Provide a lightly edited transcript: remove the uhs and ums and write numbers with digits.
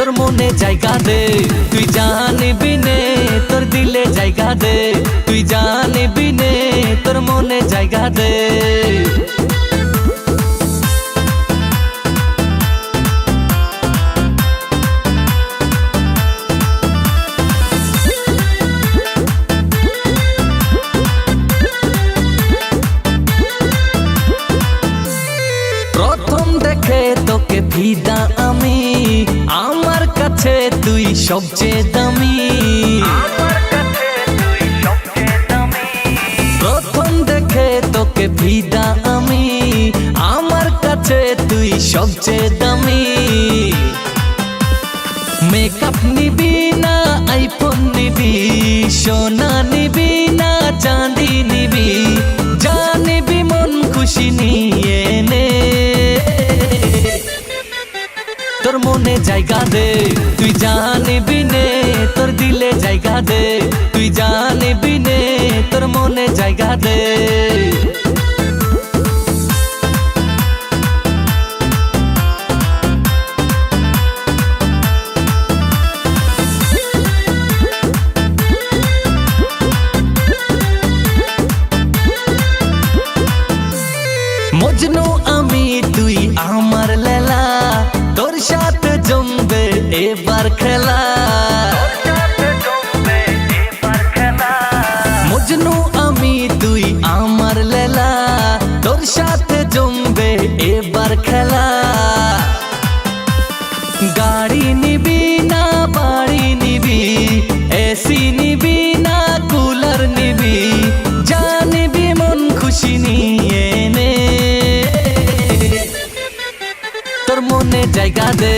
তোর মনে জায়গা দে, তুই জানিবি নে তোর দিলে জায়গা দে, তুই জানিবি নে তোর মনে জায়গা দে। প্রথম দেখে তোকে ফিদা আমি, আমার কাছে তুই সবচেয়ে দামি। প্রথম দেখে তোকে ফিদা আমি, আমার কাছে তুই সবচেয়ে দামি। মেকআপ নিবি না আইফোন নিবি, সোনা নিবি না চাঁদি নিবি, জানিবি মন খুশি নিয়ে নে। তোর মনে জায়গা দে, তুই জানিবি নে তোর দিলে জায়গা দে, তুই জানিবি নে তোর মনে জায়গা দে। মজনু আমি তুই আমার লেলা, তোর সাথে জমবে এবার খেলা। মজনু আমি তুই আমার লেলা, তোর সাথে জমবে এবার খেলা। গাড়ি নিবি না বাড়ি নিবি, এসি নিবি না কুলার নিবি, জানিবি মন খুশি নিয়ে নে। তোর মনে জায়গা দে,